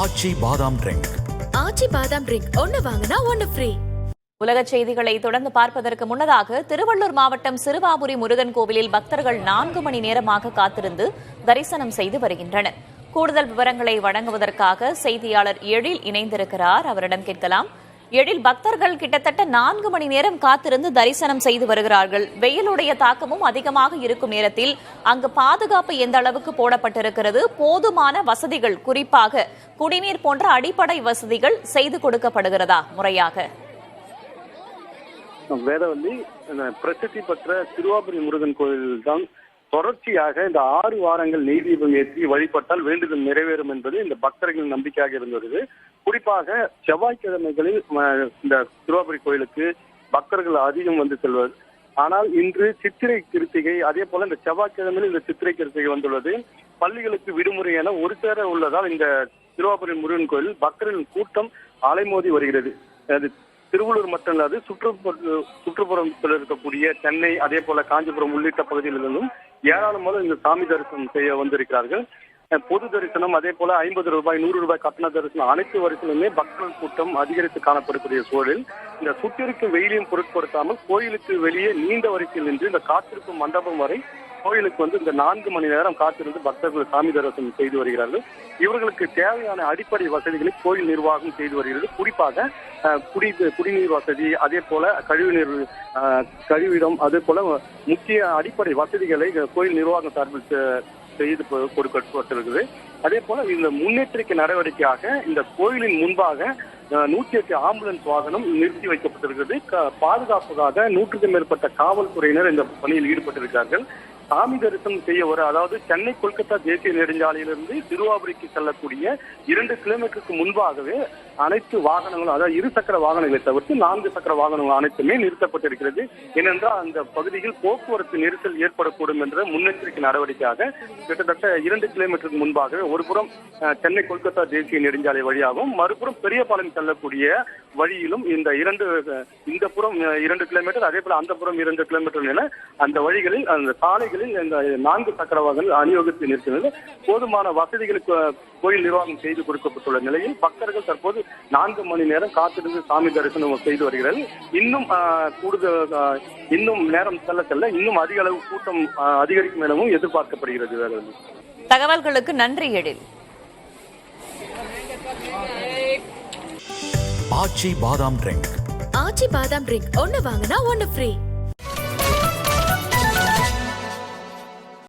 ஆச்சி பாதாம் ட்ரிங்க். ஆச்சி பாதாம் ட்ரிங்க் ஒன்னு வாங்கினா ஒன்னு ஃப்ரீ. உலக செய்திகளை தொடர்ந்து பார்ப்பதற்கு முன்னதாக திருவள்ளூர் மாவட்டம் சிறுவாபுரி முருகன் கோவிலில் பக்தர்கள் 4 மணி நேரமாக காத்திருந்து தரிசனம் செய்து வருகின்றனர். கூடுதல் விவரங்களை வழங்குவதற்காக செய்தியாளர் எழில் இணைந்திருக்கிறார். அவரிடம் கேட்கலாம். எழில், பக்தர்கள் கிட்டத்தட்ட 4 மணி நேரம் காத்திருந்து தரிசனம் செய்து வருகிறார்கள். வெயிலுடைய தாக்கமும் அதிகமாக இருக்கும் நேரத்தில் அங்கு பாதுகாப்பு எந்த அளவுக்கு போடப்பட்டிருக்கிறது? போதுமான வசதிகள், குறிப்பாக குடிநீர் போன்ற அடிப்படை வசதிகள் செய்து கொடுக்கப்படுகிறதா முறையாக? வேதவல்லி, பிரசித்தி பெற்ற திருவாபுரி முருகன் கோயில் தான் தொடர்ச்சியாக இந்த 6 வாரங்கள் நெய் தீபம் ஏற்றி வழிபட்டால் வேண்டுதல் நிறைவேறும் என்பது இந்த பக்தர்களின் நம்பிக்கையாக இருந்து வருது. குறிப்பாக செவ்வாய்க்கிழமைகளில் இந்த திருவாபுரி கோயிலுக்கு பக்தர்கள் அதிகம் வந்து செல்வது. ஆனால் இன்று சித்திரை கிருத்திகை, அதே போல இந்த செவ்வாய்க்கிழமையில் இந்த சித்திரை கிருத்திகை வந்துள்ளது. பள்ளிகளுக்கு விடுமுறை என ஒரு சேர உள்ளதால் இந்த திருவாபுரி முருகன் கோயில் பக்தர்களின் கூட்டம் அலைமோதி வருகிறது. திருவள்ளூர் மட்டும் இல்லாது சுற்றுப்புறத்தில் இருக்கக்கூடிய சென்னை, அதே போல காஞ்சிபுரம் உள்ளிட்ட பகுதிகளிலும் ஏராளமான இந்த சாமி தரிசனம் செய்ய வந்திருக்கிறார்கள். பொது தரிசனம், அதே போல 50 ரூபாய் 100 ரூபாய் கட்டண தரிசனம் அனைத்து வரிசையிலுமே பக்தர்கள் கூட்டம் அதிகரித்து காணப்படக்கூடிய சூழலில் இந்த சுற்றிருக்கும் வெயிலையும் பொருட்படுத்தாமல் கோயிலுக்கு வெளியே நீண்ட வரிசையில் நின்று இந்த காத்திருக்கும் மண்டபம் வரை கோயிலுக்கு வந்து இந்த 4 மணி நேரம் காத்திருந்து பக்தர்கள் சாமி தரிசனம் செய்து வருகிறார்கள். இவர்களுக்கு தேவையான அடிப்படை வசதிகளை கோயில் நிர்வாகம் செய்து வருகிறது. குறிப்பாக குடிநீர் வசதி, அதே போல கழிவிடம், அதே போல முக்கிய அடிப்படை வசதிகளை கோயில் நிர்வாகம் சார்பில் செய்து கொடுக்கப்பட்டிருக்குது. அதே போல இந்த முன்னெச்சரிக்கை நடவடிக்கையாக இந்த கோயிலின் முன்பாக 108 ஆம்புலன்ஸ் வாகனம் நிறுத்தி வைக்கப்பட்டிருக்கிறது. பாதுகாப்புக்காக 100க்கும் மேற்பட்ட காவல்துறையினர் இந்த பணியில் ஈடுபட்டிருக்கிறார்கள். சாமி தரிசனம் செய்ய அதாவது சென்னை கொல்கத்தா தேசிய நெடுஞ்சாலையிலிருந்து திருவாபுரிக்கு செல்லக்கூடிய 2 கிலோமீட்டருக்கு முன்பாகவே அனைத்து வாகனங்களும், அதாவது 2 சக்கர வாகனங்களை தவிர்த்து 4 சக்கர வாகனங்கள் அனைத்துமே நிறுத்தப்பட்டிருக்கிறது. ஏனென்றால் அந்த பகுதியில் போக்குவரத்து நெரிசல் ஏற்படக்கூடும் என்ற முன்னெச்சரிக்கை நடவடிக்கையாக கிட்டத்தட்ட 2 கிலோமீட்டருக்கு முன்பாகவே ஒருபுறம் சென்னை கொல்கத்தா தேசிய நெடுஞ்சாலை வழியாகவும் மறுபுறம் பெரியபாளையம் செல்லக்கூடிய வழியிலும் இந்த புறம் 2 கிலோமீட்டர், அதே போல அந்த புறம் 2 கிலோமீட்டர் என அந்த வழிகளில், அந்த சாலைகளில் இந்த 4 சக்கர வாகனங்கள் அணிவகுத்து நிற்கிறது. போதுமான வசதிகளுக்கு கோயில் நிர்வாகம் செய்து கொடுக்கப்பட்டுள்ள நிலையில் பக்தர்கள் தற்போது 4 மணி நேரம் காத்திருந்து சாமி தரிசனம் செய்து வருகிறார்கள். இன்னும் நேரம் செல்ல இன்னும் அதிக அளவு கூட்டம் அதிகரிக்கும் எனவும் எதிர்பார்க்கப்படுகிறது. தகவல்களுக்கு நன்றி எழில். ஆச்சி பாதாம் ட்ரிங்க். ஆச்சி பாதாம் ட்ரிங்க் ஒன்னு வாங்கினா ஒன்னு ஃப்ரீ.